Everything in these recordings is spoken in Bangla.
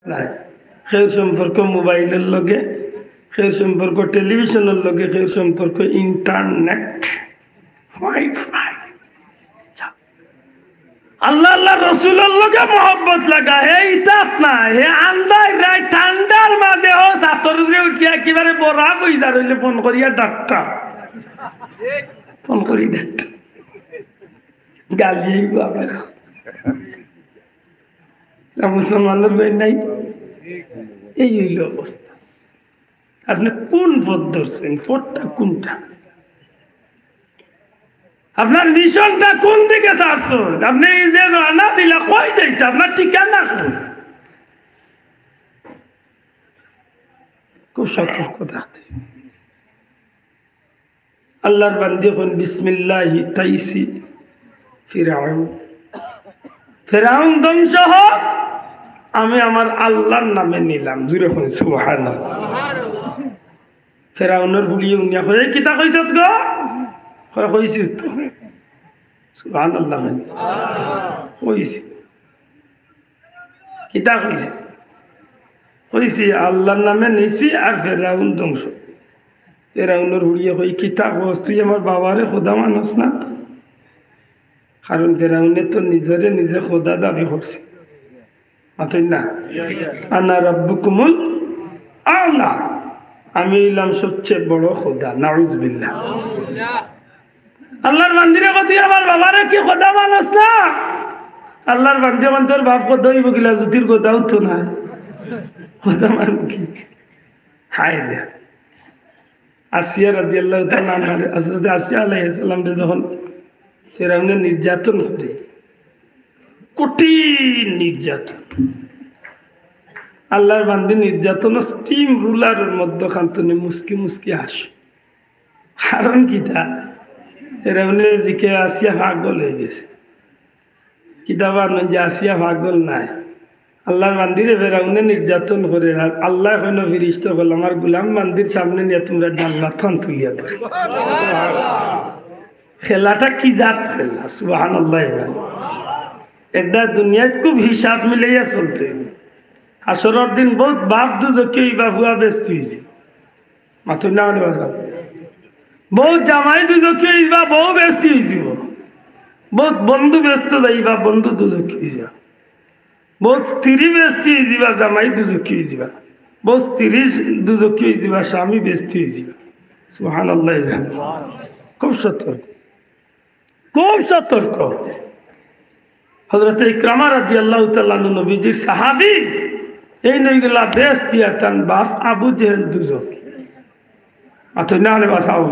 নাই খের সম্পর্ক মোবাইলের লগে, খের সম্পর্ক টেলিভিশনের লগে, খের সম্পর্ক ইন্টারনেট ওয়াইফাই। আল্লাহ আল্লাহ রসুলের লগে মহব্বত লাগা হে ইতাত না হে আন্দাই রায় ঠান্ডার মাঝে ও সাতর উঠিয়া একেবারে বড়া বইদা রইলে ফোন করিয়া ডাক্তার ফোন করি ডাক্তার গালি মুসলমানের বই নাই। এই হইল অবস্থা। আপনি কোন পথ ধরছেন? পথটা কোনটা? আপনার মিশনটা কোন দিকে ছাড়ছেন? আপনি যে রানা দিলা কই যাইতে আপনার ঠিকানা কোন? খুব সতর্ক থাকতে। আল্লাহর বান্দী কোন বিসমিল্লাহি তাইসি ফিরাউন। ফিরাউন ধ্বংস হোক, আমি আমার আল্লাহর নামে নিলাম। জুড়ে কোন সুবহানাল্লাহ। ফিরাউনের ভুলিয়ে উনিয়া কই কিতা কইছত গো? কই কইছি তো সুবহানাল্লাহ। কইছি কিতা কইছি? কইছি আল্লাহর নামে নিছি আর ফিরাউন ধ্বংস। ফিরাউনের ভুলিয়ে কই কিতা কস তুই আমার বাবারে খোদা মানুষ না? কারণ ফিরাউনে তো নিজরে নিজে খোদা দাবি করছে। মাতই না আনা রাব্বুকুমুল আ'লা, আমি হইলাম সবচেয়ে বড় খোদা। নাউযুবিল্লাহ। আল্লাহর বান্দিরে কতি আমার বাবারে কি খোদা মানুষ না? আল্লাহর বান্দি মান তোর বাপ খোদা হইব গিলা জ্যোতির খোদাও তো না, খোদা মান কি? হায় রে। আসিয়া রাদিয়াল্লাহু তাআলা আনহা, হযরত আসিয়া আলাইহিস সালাম যখন ফিরাউনের নির্যাতন করে, কঠিন নির্যাতন, আল্লাহর বান্দি নির্যাতন স্টিম রুলারের মধ্যে খান্তনে মুসকি মুসকি হাস। কারণ কিতা? ফিরাউনের দিকে আসিয়া পাগল হয়ে গেছে। কিতাবা যে আসিয়া পাগল নাই, আল্লাহর বান্দিরে ফিরাউনে নির্যাতন করে। আর আল্লাহ হইল ফিরিস্তা হল আমার গুলাম বান্দির সামনে নিয়ে তোমরা জান্নাতন তুলিয়া ধরে। খেলাটা কি জাত খেলা! সুবহানাল্লাহ। এটা দুনিয়ায় খুব হিসাব মিলাইয়া চলতে। আসরের দিন বহুত বাপ দুজকে বাবুয়া ব্যস্ত হয়েছে। মাথুর না বহুত জামাই দুজকে বা বউ ব্যস্ত হয়েছিল। বহুত বন্ধু ব্যস্ত যাইবা, বন্ধু দুজকে হয়ে বহুত স্ত্রী ব্যস্ত হয়ে যাবা, জামাই দুজকে হয়ে যাবা। বহুত স্ত্রী দুজকে হয়ে যাবা, স্বামী ব্যস্ত হয়ে যাবা। সুবহানাল্লাহ। খুব সতর্ক, খুব সতর্ক। হযরত ইকরামা রাদিয়াল্লাহু তাআলা নবীজির সাহাবী, এই নইগুলা বেস্তিয়া তান বাপ আবু জেহেল দুজক। আতো না হলে বাসাও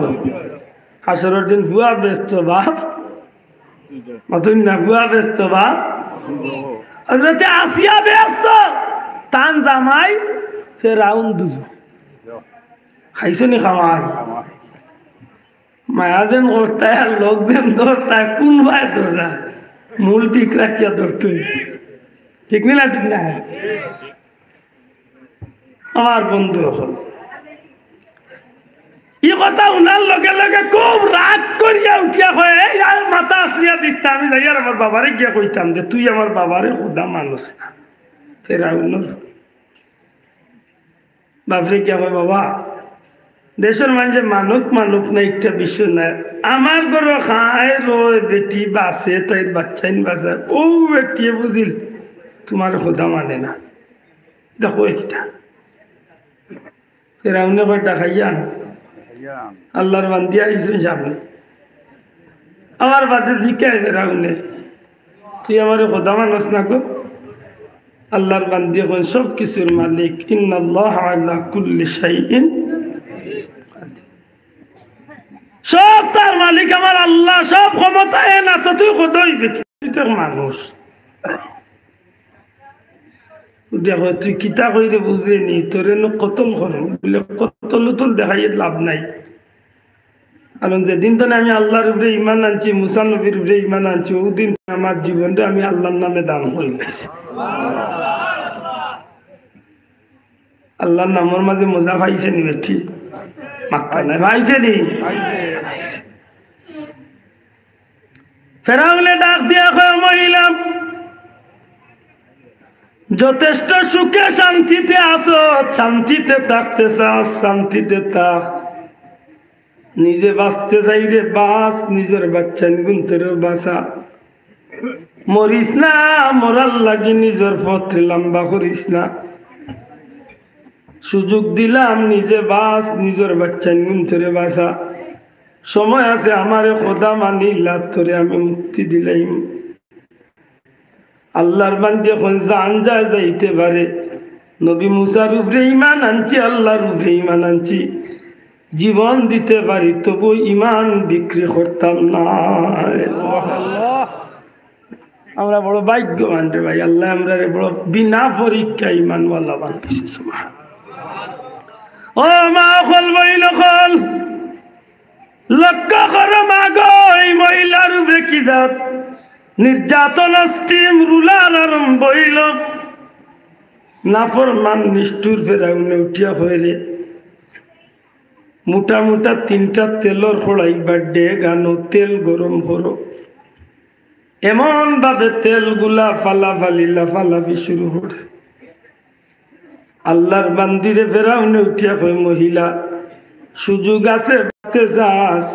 হাসরের দিন ভুয়া ব্যস্ত বাপ, মাতো না ভুয়া ব্যস্ত বাপ। হযরত আসিয়া ব্যস্ত, তান জামাই ফিরাউন দুজক। খাইছনি খাওয়াই মায়াজেন করতায় আর লোকজন ধরতায়, কোন ভাই ধরা মূল ঠিক রাখিয়া ধরতে। ঠিক না? ঠিক না? আমার বন্ধু হল ই কথা উনার লগে লগে খুব রাগ করিয়া উঠিয়া হয় আর মাথা আসরিয়া দিস্তা। আমি যাই আর আমার বাবারে গিয়া কইতাম যে তুই আমার বাবারে খোদা মানুষ না। ফেরাউনের বাপরে গিয়া হয় বাবা দেশের মানুষের মানুষ মানুষ না একটা বিষয় না। আমার ঘরে খায় রয় বেটি বাসে তাই বাচ্চাইন বাসে ও বেটি বুঝিল তোমার খোদা মানে না। দেখো একটা ফেরাউনে কয়টা খাইয়ান আল্লাহর বান্দিয়া আইসুন সামনে আমার বাদে জিকায় ফেরাউনে তুই আমার খোদা মানুষ না গো। আল্লাহর বান্দিয়া কোন সব কিছুর মালিক। ইন্নাল্লাহ আলা কুল্লি শাইইন, সব তার মালিক আমার আল্লাহ, সব ক্ষমতা এ না তো তুই কতই তুই তোর মানুষ। দেখো তুই কিতা কইরে বুঝে নি তোরে কতল করো বলে কতল উতল দেখাই লাভ নাই। কারণ যেদিন তো আমি আল্লাহর উপরে ইমান আনছি, মুসা নবীর উপরে ইমান আনছি, ওদিন আমার জীবনটা আমি আল্লাহর নামে দান করে গেছি। আল্লাহর নামের মাঝে মজা পাইছে নি বেঠি? মাত্রা নাই পাইছে নি? ফেরাউনে ডাক দিয়া কয় মহিলা যথেষ্ট সুখে শান্তিতে থাকতে চাস শান্তিতে থাক, নিজে বাঁচতে চাই রে বাঁচ, নিজের বাচ্চা গুনতেরও বাঁচা, মরিস না মরার লাগি নিজের পথে লম্বা করিস না। সুযোগ দিলাম নিজে বাঁচ, নিজের বাচ্চা গুনতেরে বাঁচা, সময় আছে আমারে খোদা মানিলা তোরে আমি মুক্তি দিলাম। আল্লাহর বান্দি এখন জান যায় যাইতে পারে, নবী মুসার উপরে ইমান আনছি, আল্লাহর উপরে ইমান আনছি, জীবন দিতে পারি তবু ইমান বিক্রি করতাম না। আমরা বড় ভাগ্যবান রে ভাই, আল্লাহ আমরা বড় বিনা পরীক্ষা ইমানওয়ালা বানাইছে। ও মা খল বইল খল, লক্ষ্য করো মা গো এই মহিলার উপরে কি জাত নির্যাতন, স্টিম রুলার আরম্ভ হইল। নাফরমান নিষ্ঠুর ফেরাউনে উঠিয়া হয়ে মোটা মোটা 3টা তেলর খড়াই বাড্ডে গানো তেল গরম করো, এমন ভাবে তেলগুলা ফালাফালি লাফালাফি শুরু করছে। আল্লাহর বান্দিরে ফেরাউনে উঠিয়া কই, মহিলা সুযোগ আছে বাঁচতে যাস,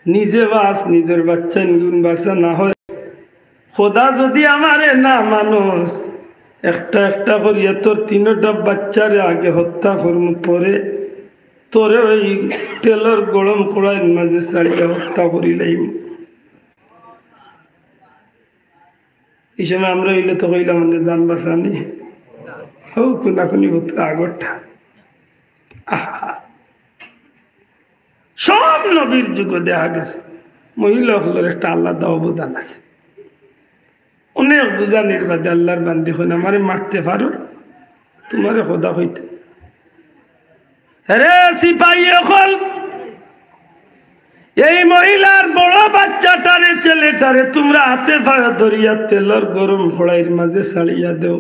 নিজে বাঁচ, নিজের বাচ্চা নিগুন বাঁচা না হয়, খোদা যদি আমারে না মানুষ একটা একটা করিয়া তোর 3টা বাচ্চারে আগে হত্যা করম, পরে তোরে ওই তেলের গরম কড়াইয়ের মাঝে ছাড়িয়া হত্যা করিলাম। এই সময় আমরা হইলে তো হইলাম আমাদের জান বাঁচানি হো কোনাকুনি হতো আগরটা। সব নবীর যুগে দেখা গেছে মহিলা হলের একটা আলাদা অবদান আছে। অনেক বুঝানির বাদে আল্লাহর বান্দি হইন আমারে মারতে পারো, তোমারে খোদা হইতে রে সিপাহী হল, এই মহিলার বড় বাচ্চাটারে ছেলেটারে তোমরা হাতে পায়ে ধরিয়া তেলের গরম কড়াইয়ের মাঝে ছাড়িয়া দেও।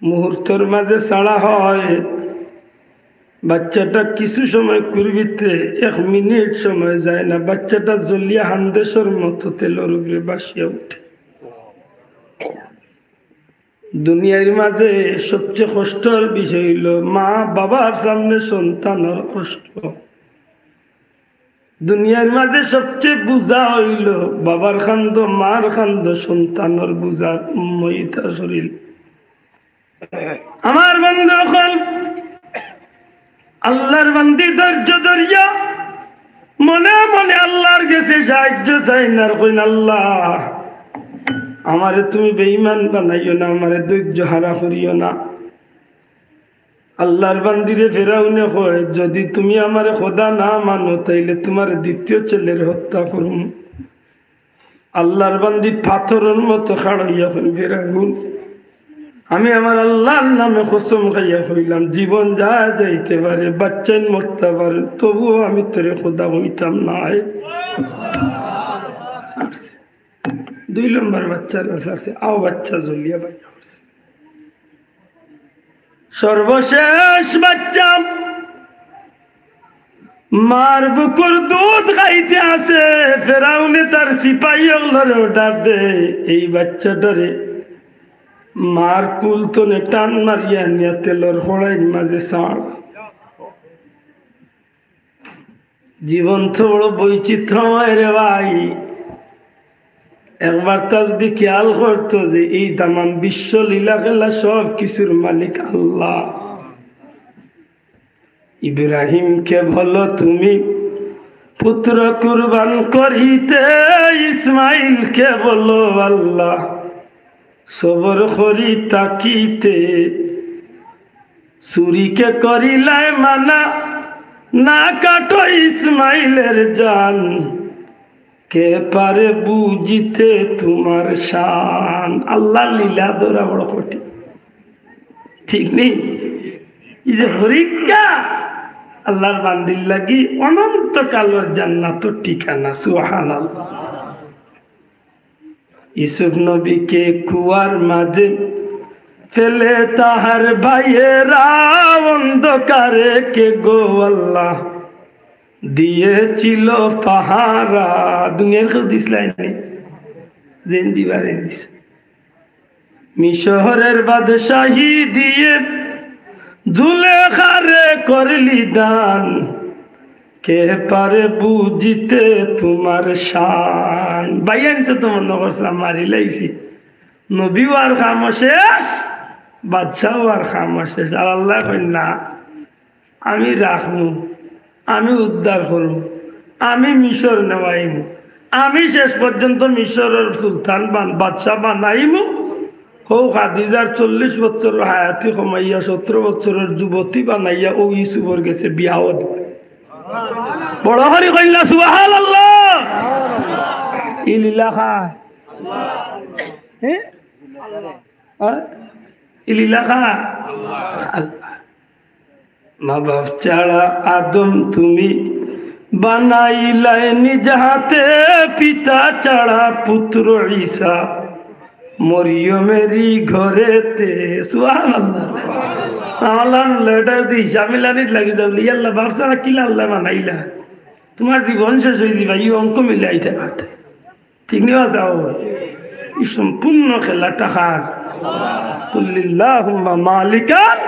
মুহূর্তের মাঝে ছাড়া হয়, বাচ্চাটা কিছু সময় করবিতে 1 মিনিট সময় যায় না, বাচ্চাটা জ্বলিয়া হান্দেশর মতো তেলের উপরে বাসিয়া উঠে। দুনিয়ার মাঝে সবচেয়ে কষ্টের বিষয় হইল মা বাবার সামনে সন্তানের কষ্ট। দুনিয়ার মাঝে সবচেয়ে বুঝা হইল বাবার খান্দ মার খান্দ সন্তানের বুঝা মইতা শরীর। আমার বন্ধু এখন আল্লাহর বান্দি ধৈর্য ধরিয়া মনে মনে আল্লাহর কাছে সাহায্য চাই না, কইন আল্লাহ আমারে তুমি বেঈমান বানাইও না, আমারে ধৈর্য হারা করিও না। আল্লাহর বান্দিরে ফেরাউনে কয়, যদি তুমি আমারে খোদা না মানো তাইলে তোমার দ্বিতীয় ছেলের হত্যা করুম। আল্লাহর বান্দি পাথরের মতো খাড়াইয়া ফেরাউন, আমি আমার আল্লাহর নামে কসম খাইয়া হইলাম, জীবন যা যাইতে পারে, বাচ্চাই মরতে পারে, তবুও আমি তোরে খোদা হইতাম না। 2 নম্বর বাচ্চার আছে, আও বাচ্চা জ্বলিয়া বাইয়া করছে। সর্বশেষ বাচ্চা মার বুকুর দুধ খাইতে আসে, ফেরাউনে তার সিপাহী হলরে অর্ডার দে, এই বাচ্চাটারে মার কুল তনে টান মারিয়া নিয়া তেলের হড়াইয়ের মাঝে ছাড়। জীবন তো বড় বৈচিত্র্যময় রে ভাই। একবার তা যদি খেয়াল করতো যে এই তামাম বিশ্ব লীলা খেলা সব কিছুর মালিক আল্লাহ। ইব্রাহিমকে বলো তুমি পুত্র কুরবান করিতে, ইসমাইলকে বলো আল্লাহ সবর করি তাকিতে, সুরিকে করিলায় মানা না কাটো ইসমাইলের জান, কে পারে বুঝিতে তোমার শান। আল্লাহ লীলা ধরা বড় কঠিন, ঠিক নেই? এই যে হরিকা আল্লাহর বান্দির লাগি অনন্তকালের জান্নাতের ঠিকানা। সুবহানাল্লাহ। ইউসুফ নবীকে কুয়ার মাঝে ফেলে তাহার ভাইয়েরা অন্ধকারে কে গো আল্লাহ দিয়েছিল পাহারা। দুনিয়ার কেউ দিসলাই নেই, জেন দিবারে দিস। মিশরের বাদশাহী দিয়ে জুলেখারে করলি দান, কে পারে বুঝিতে তোমার শান। বাইয়ান তো তোমার নগরসাম মারি লাইছি, নবীও আর খাম শেষ, বাদশাও আর খাম শেষ। আর আল্লাহ কই না, আমি রাখমু, আমি উদ্ধার করব, আমি মিশর নেওয়াইমু, আমি শেষ পর্যন্ত মিশরের সুলতান বাদশাহ বানাইমু। হো খাদিজার 40 বছর হায়াতি কমাইয়া 17 বছরের যুবতী বানাইয়া ও ইউসুফর গেছে বিয়াও। বড় হরি কইলা সুবহানাল্লাহ। ইলিলা খা হ্যাঁ ইলিলা খা আল্লাহ। মা বাপ ছাড়া আদম তুমি বানাইলাই নিজ হাতে, পিতা ছাড়া পুত্র ঈসা মরিয়মেরই ঘরেতে। সুবহানাল্লাহ। আমার লেটার দিস আমি লানিত লাগি যাবো ইয়াল্লা বাপ ছাড়া কিলা আল্লাহ বানাইলা, তোমার জীবন শেষ হয়ে যাবে এই অঙ্ক মিলে আইতে পারতে। ঠিক নেওয়া যাও, এই সম্পূর্ণ খেলাটা হার কুল্লিল্লাহুম্মা মালিকাল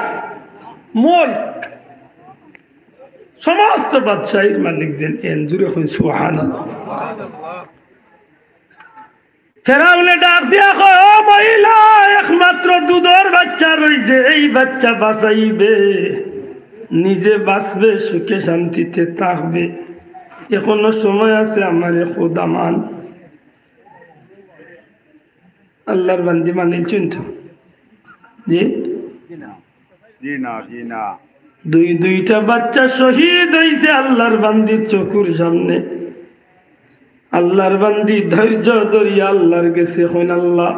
মুলক, সমস্ত বাদশাহীর মালিক যেন এন জুড়ে হই সুবহানাল্লাহ। ফেরাউনে ডাক দিয়া কয়, ও মহিলা, একমাত্র দুধের বাচ্চা রইছে, এই বাচ্চা বাঁচাইবে, নিজে বাঁচবে, সুখে শান্তিতে থাকবে, এখনো সময় আছে, আমারে খোদা মান। আল্লাহর বান্দি মানিলছেন তো? জি না, দুইটা বাচ্চা শহীদ হয়েছে আল্লাহর বান্দির চোখের সামনে। আল্লাহর বান্দি ধৈর্য ধরিয়া আল্লাহর গেছে, হইন আল্লাহ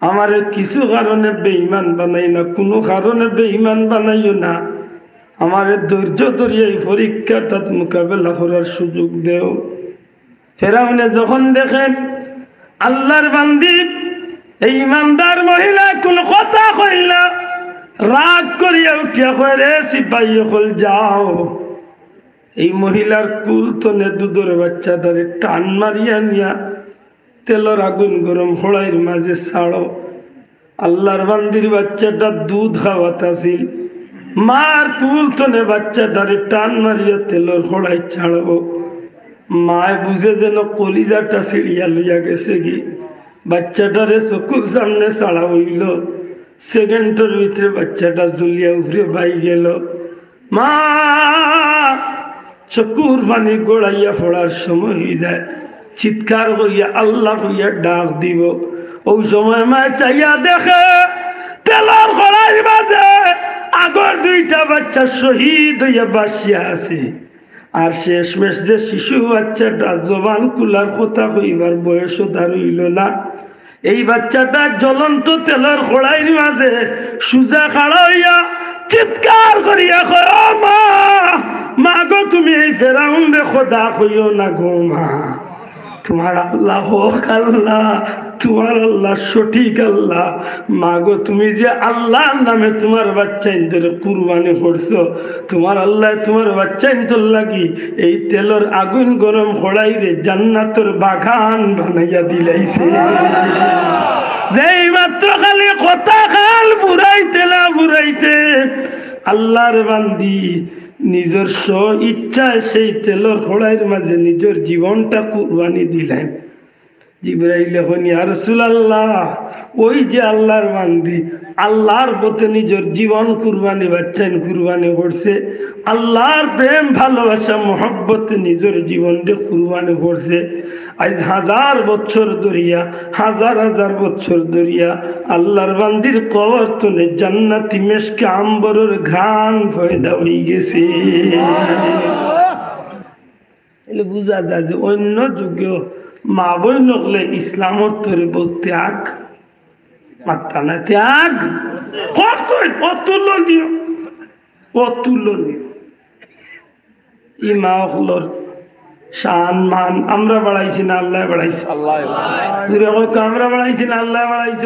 আমারে কিছু কারণে বেঈমান বানাই না, কোনো কারণে বেঈমান বানাইও না, আমারে ধৈর্য ধরিয়া এই পরীক্ষাটা মোকাবেলা করার সুযোগ দেও। ফেরাউনে যখন দেখেন আল্লাহর বান্দি এই ইমানদার মহিলা কোনো কথা কইল না, রাগ করিয়া উঠিয়া কয়, রে সিপাহী হল যাও, এই মহিলার কুল তনে দুধের বাচ্চাটারে টান মারিয়া নিয়া তেলর আগুন গরম হড়াইয়ের মাঝে ছাড়ো। আল্লাহর বান্দির বাচ্চাটা দুধ খাওয়াতাছিল, মার কুল তনে বাচ্চাটারে টান মারিয়া তেলর হড়াই ছাড়বো। মায় বুঝে যেন কলিজাটা ছিড়িয়া লইয়া গেছে কি, বাচ্চাটারে চকুর সামনে ছাড়া হইল, সেকেন্ডের ভিতরে বাচ্চাটা ঝুলিয়া উফরে বাই গেল। মা চকুর পানি গড়াইয়া পড়ার সময় হয়ে যায়, চিৎকার করিয়া আল্লাহ করিয়া ডাক দিব। ওই সময় মা চাইয়া দেখে তেলার কড়াই মাঝে আগর দুইটা বাচ্চা শহীদ হইয়া বাসিয়া আছে, আর শেষমেশ যে শিশু বাচ্চাটা জবান কুলার কথা কইবার বয়সও তার হইল না, এই বাচ্চাটা জ্বলন্ত তেলের কড়াইয়ের মাঝে সুজা খাড়া হইয়া চিৎকার করিয়া কয়, ও মা, মা গো তুমি এই ফেরাউন রে খোদা কইও না গো মা, তোমার আল্লাহ হোক আল্লাহ, তোমার আল্লাহ সঠিক আল্লাহ। মা গো তুমি যে আল্লাহর নামে তোমার বাচ্চা ইন্দরে কুরবানি করছো, তোমার আল্লাহ তোমার বাচ্চা ইন্দর লাগি এই তেলর আগুন গরম হড়াই রে জান্নাতের বাগান বানাইয়া দিলাইছে। যেই মাত্র খালি কথা খাল ফুরাইতে না ফুরাইতে আল্লাহর বান্দি নিজের ইচ্ছায় সেই তেলর খোড়াইয়ের মাঝে নিজের জীবনটা কুরবানি দিলেন। জিবরাইল এখন ইয়া রাসূলুল্লাহ, ওই যে আল্লাহর বান্দি আল্লাহর পথে নিজের জীবন কুরবানি বাচ্চান কুরবানি করছে, আল্লাহর প্রেম ভালোবাসা মহব্বতে নিজের জীবনকে কুরবানি করছে। আজ হাজার বছর ধরিয়া হাজার হাজার বছর ধরিয়া আল্লাহর বান্দির কবর তলে জান্নাতি মেশকে আম্বরের ঘ্রাণ ফয়দা হয়ে গেছে। এলে বুঝা যায় যে অন্য যুগেও মা বই নকলে ইসলামত তরে বহু ত্যাগ মাত্রা না, ত্যাগ করছেন অতুলনীয় অতুলনীয়। ই মা হলর শান মান আমরা বাড়াইছি না আল্লাহ বাড়াইছি, আমরা বাড়াইছি না আল্লাহ বাড়াইছ।